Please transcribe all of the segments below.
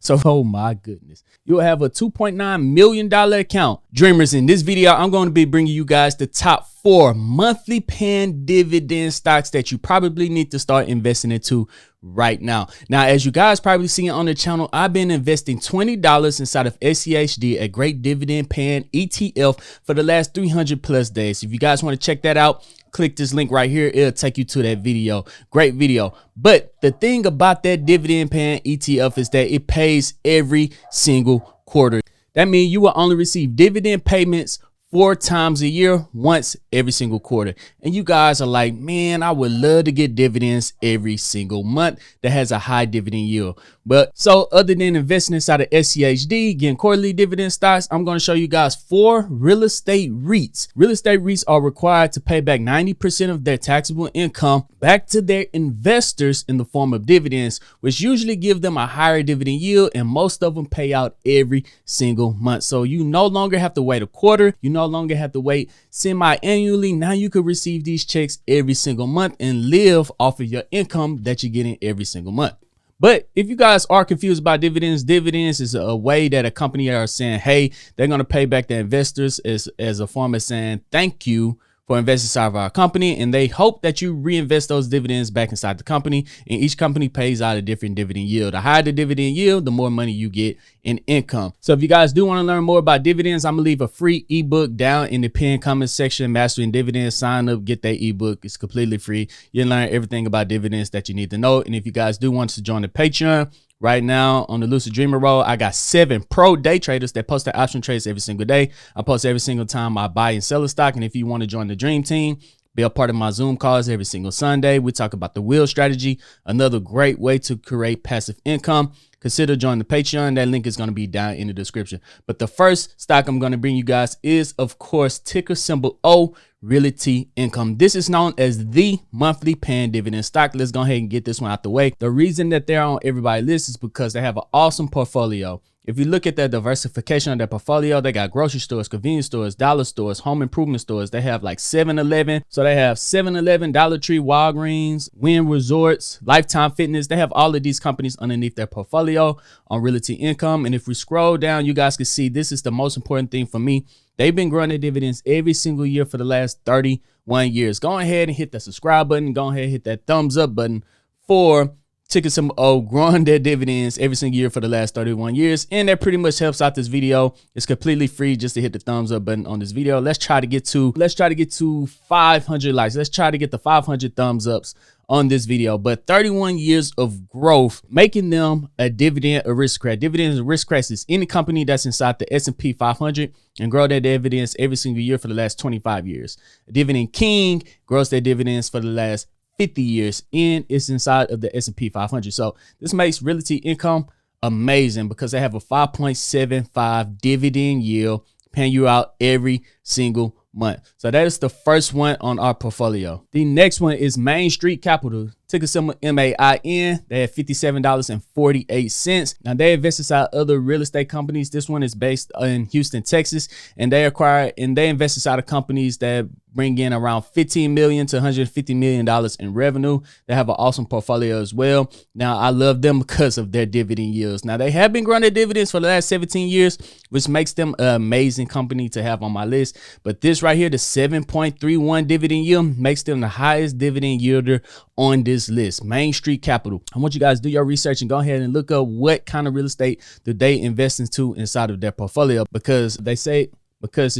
So, oh my goodness, you'll have a $2.9 million account. Dreamers, in this video, I'm going to be bringing you guys the top 4 monthly paying dividend stocks that you probably need to start investing into right now. Now, as you guys probably seen on the channel, I've been investing $20 inside of SCHD, a great dividend paying ETF, for the last 300 plus days. If you guys want to check that out, click this link right here. It'll take you to that video. Great video. But the thing about that dividend paying ETF is that it pays every single quarter. That means you will only receive dividend payments 4 times a year, once every single quarter. And you guys are like, man, I would love to get dividends every single month that has a high dividend yield. But so other than investing inside of SCHD, getting quarterly dividend stocks, I'm going to show you guys 4 real estate REITs. Real estate REITs are required to pay back 90% of their taxable income back to their investors in the form of dividends, which usually give them a higher dividend yield, and most of them pay out every single month. So you no longer have to wait a quarter. You no longer have to wait semi-annually. Now you could receive these checks every single month and live off of your income that you're getting every single month. But if you guys are confused about dividends, dividends is a way that a company are saying, hey, they're going to pay back their investors as a form of saying thank you for investing inside of our company, and they hope that you reinvest those dividends back inside the company, and each company pays out a different dividend yield. The higher the dividend yield, the more money you get in income. So if you guys do want to learn more about dividends, I'm gonna leave a free ebook down in the pinned comment section, Mastering Dividends. Sign up, get that ebook. It's completely free. You'll learn everything about dividends that you need to know. And if you guys do want to join the Patreon, right now on the Lucid Dreamer Roll, I got 7 pro day traders that post their option trades every single day. I post every single time I buy and sell a stock. And if you want to join the Dream Team, be a part of my Zoom calls every single Sunday. We talk about the wheel strategy, another great way to create passive income. Consider joining the Patreon. That link is going to be down in the description. But the first stock I'm going to bring you guys is, of course, ticker symbol O, Realty Income. This is known as the monthly paying dividend stock. Let's go ahead and get this one out the way. The reason that they're on everybody's list is because they have an awesome portfolio. If you look at their diversification of their portfolio, they got grocery stores, convenience stores, dollar stores, home improvement stores. They have like 7-Eleven. So they have 7-Eleven, Dollar Tree, Walgreens, Wynn Resorts, Lifetime Fitness. They have all of these companies underneath their portfolio on Realty Income. And if we scroll down, you guys can see this is the most important thing for me. They've been growing their dividends every single year for the last 31 years. Go ahead and hit that subscribe button. Go ahead and hit that thumbs up button for ticker symbol O, growing their dividends every single year for the last 31 years. And that pretty much helps out this video. It's completely free just to hit the thumbs up button on this video. Let's try to get to 500 likes. Let's try to get the 500 thumbs ups on this video. But 31 years of growth, making them a dividend aristocrat. Dividend aristocrats is any company that's inside the S&P 500 and grow their dividends every single year for the last 25 years. A dividend king grows their dividends for the last 50 years, and it's inside of the S&P 500. So this makes Realty Income amazing because they have a 5.75 dividend yield paying you out every single month. So that is the first one on our portfolio. The next one is Main Street Capital, ticker symbol MAIN. They have $57.48. Now they invest inside other real estate companies. This one is based in Houston, Texas, and they invest inside of companies that bring in around $15 million to $150 million in revenue. They have an awesome portfolio as well. Now I love them because of their dividend yields. Now they have been growing their dividends for the last 17 years, which makes them an amazing company to have on my list. But this right here, the 7.31 dividend yield, makes them the highest dividend yielder on this list. Main Street Capital. I want you guys to do your research and go ahead and look up what kind of real estate do they invest into inside of their portfolio, because it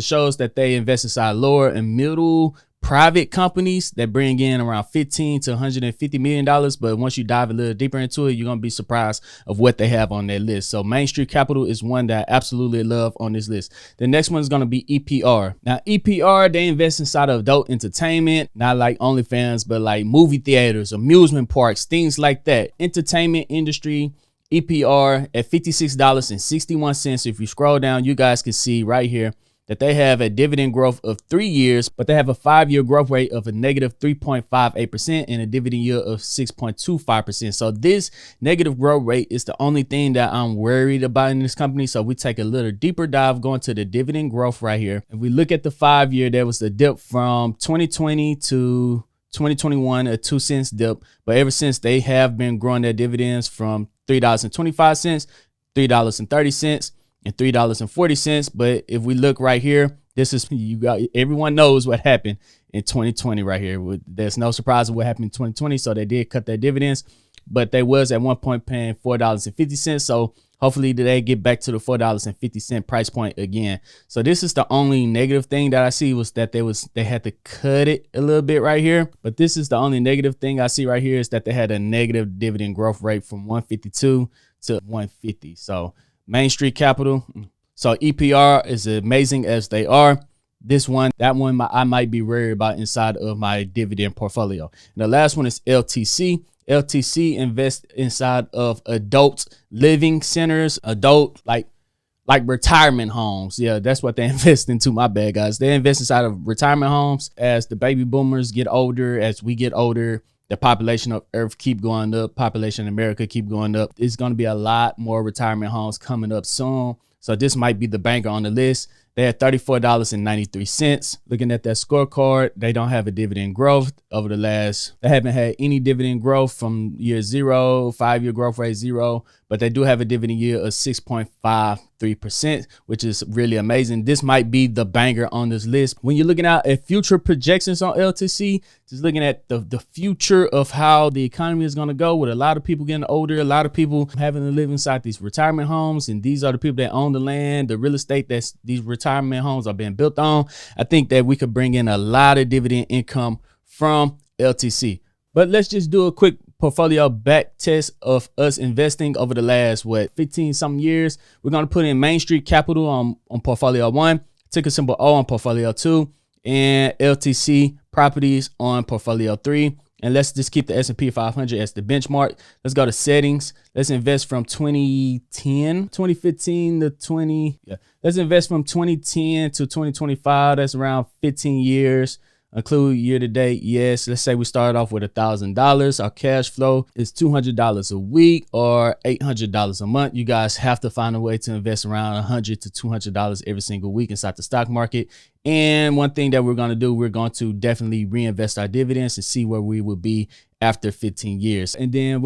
shows that they invest inside lower and middle private companies that bring in around $15 to $150 million. But once you dive a little deeper into it, you're going to be surprised of what they have on their list. So Main Street Capital is one that I absolutely love on this list. The next one is going to be EPR. Now EPR, they invest inside of adult entertainment, not like OnlyFans, but like movie theaters, amusement parks, things like that. Entertainment industry. EPR at $56.61. If you scroll down, you guys can see right here that they have a dividend growth of 3 years, but they have a 5-year growth rate of a negative 3.58% and a dividend yield of 6.25%. So this negative growth rate is the only thing that I'm worried about in this company. So we take a little deeper dive going to the dividend growth right here. If we look at the 5-year, there was a dip from 2020 to 2021, a 2 cents dip. But ever since, they have been growing their dividends from $3.25 $3.30 and $3.40. But if we look right here, this is, everyone knows what happened in 2020 right here. There's no surprise of what happened in 2020. So they did cut their dividends, but they was at one point paying $4.50. So hopefully they get back to the $4.50 price point again. So this is the only negative thing that I see, was that they had to cut it a little bit right here. But this is the only negative thing I see right here, is that they had a negative dividend growth rate from 152 to 150. So Main Street Capital. So EPR is amazing as they are. That one I might be worried about inside of my dividend portfolio. And the last one is LTC. LTC invests inside of adult living centers, adult like retirement homes. Yeah, that's what they invest into. My bad, guys. They invest inside of retirement homes. As the baby boomers get older, as we get older, the population of Earth keep going up. Population in America keep going up. It's going to be a lot more retirement homes coming up soon. So this might be the banker on the list. They had $34.93. Looking at that scorecard, they don't have a dividend growth over the last. They haven't had any dividend growth from year 0, 5-year growth rate 0, but they do have a dividend yield of 6.53%, which is really amazing. This might be the banger on this list. When you're looking at future projections on LTC, just looking at the future of how the economy is going to go, with a lot of people getting older, a lot of people having to live inside these retirement homes, and these are the people that own the land, the real estate that's these retirement homes are being built on. I think that we could bring in a lot of dividend income from LTC. But let's just do a quick portfolio back test of us investing over the last 15 something years. We're going to put in Main Street Capital on portfolio 1, ticker symbol O on portfolio 2, and LTC Properties on portfolio 3. And let's just keep the S&P 500 as the benchmark. Let's go to settings. Let's invest from 2015 to 20. Yeah. Let's invest from 2010 to 2025. That's around 15 years. Include year to date. Yes. Let's say we start off with $1,000. Our cash flow is $200 a week or $800 a month. You guys have to find a way to invest around $100 to $200 every single week inside the stock market. And one thing that we're going to do, we're going to definitely reinvest our dividends and see where we will be after 15 years. And then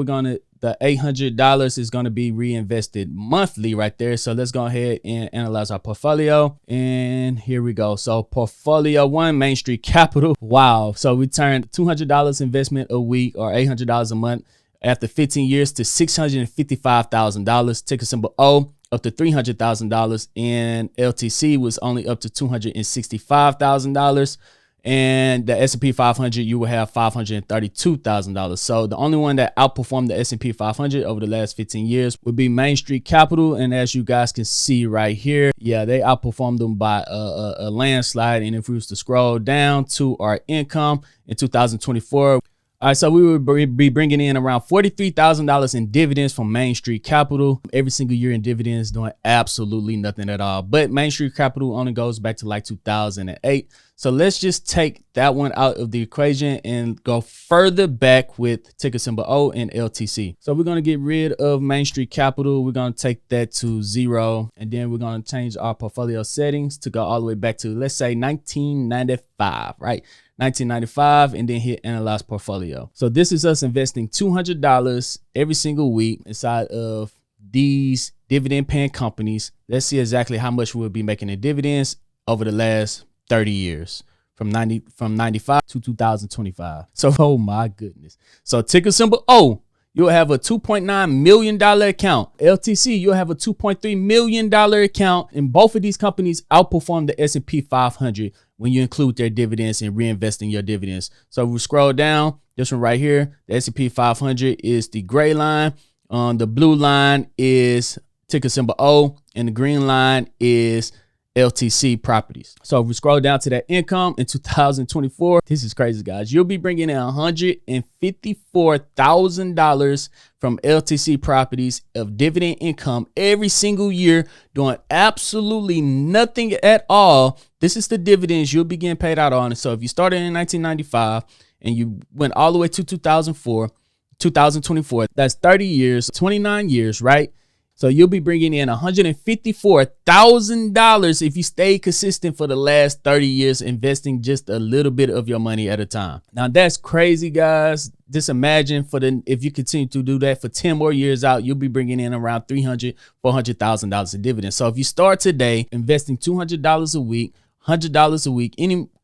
the $800 is going to be reinvested monthly right there. So let's go ahead and analyze our portfolio. And here we go. So portfolio 1, Main Street Capital. Wow. So we turned $200 investment a week or $800 a month after 15 years to $655,000. Ticker symbol O, up to $300,000. And LTC was only up to $265,000. And the S&P 500, you will have $532,000. So the only one that outperformed the S&P 500 over the last 15 years would be Main Street Capital. And as you guys can see right here, yeah, they outperformed them by a landslide. And if we was to scroll down to our income in 2024, all right, so we would be bringing in around $43,000 in dividends from Main Street Capital every single year in dividends, doing absolutely nothing at all. But Main Street Capital only goes back to like 2008. So let's just take that one out of the equation and go further back with ticker symbol O and LTC. So we're going to get rid of Main Street Capital. We're going to take that to 0. And then we're going to change our portfolio settings to go all the way back to, let's say, 1995, right? 1995, and then hit analyze portfolio. So this is us investing $200 every single week inside of these dividend paying companies. Let's see exactly how much we'll be making in dividends over the last 30 years from 95 to 2025. So, oh my goodness. So ticker symbol O, you'll have a $2.9 million account. LTC, you'll have a $2.3 million account. And both of these companies outperform the S&P 500 when you include their dividends and reinvesting your dividends. So if we scroll down, this one right here, the S&P 500 is the gray line. The blue line is ticker symbol O, and the green line is LTC Properties. So if we scroll down to that income in 2024, this is crazy, guys. You'll be bringing in $154,000 from LTC Properties of dividend income every single year, doing absolutely nothing at all. This is the dividends you'll be getting paid out on. So if you started in 1995 and you went all the way to 2024, that's 30 years, 29 years, right? So you'll be bringing in $154,000 if you stay consistent for the last 30 years, investing just a little bit of your money at a time. Now that's crazy, guys. Just imagine if you continue to do that for 10 more years out, you'll be bringing in around $300,000, $400,000 in dividends. So if you start today investing $200 a week, $100 a week,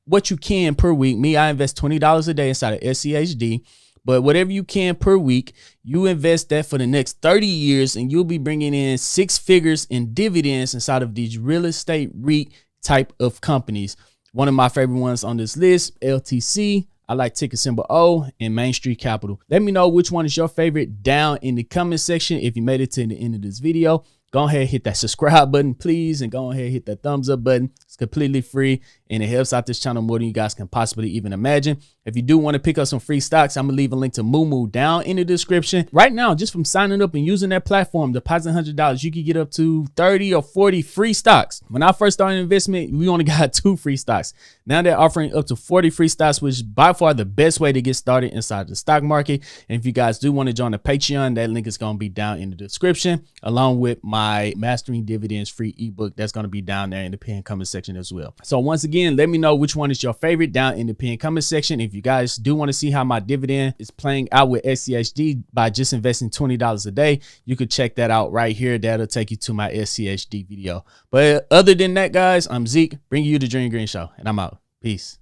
what you can per week. Me, I invest $20 a day inside of SCHD. But whatever you can per week, you invest that for the next 30 years and you'll be bringing in 6 figures in dividends inside of these real estate REIT type of companies. One of my favorite ones on this list, LTC, I like ticker symbol O, and Main Street Capital. Let me know which one is your favorite down in the comment section. If you made it to the end of this video, go ahead and hit that subscribe button, please, and go ahead and hit that thumbs up button. It's completely free and it helps out this channel more than you guys can possibly even imagine. If you do want to pick up some free stocks, I'm gonna leave a link to Moo down in the description. Right now, just from signing up and using that platform, deposit $100, you can get up to 30 or 40 free stocks. When I first started investment, we only got 2 free stocks. Now they're offering up to 40 free stocks, which is by far the best way to get started inside the stock market. And if you guys do want to join the Patreon, that link is going to be down in the description, along with my Mastering Dividends free ebook that's going to be down there in the pinned comment section as well. So once again, let me know which one is your favorite down in the pinned comment section. If you guys do want to see how my dividend is playing out with SCHD by just investing $20 a day, you could check that out right here. That'll take you to my SCHD video. But other than that, guys, I'm Zeke, bringing you the Dream Green Show, and I'm out. Peace.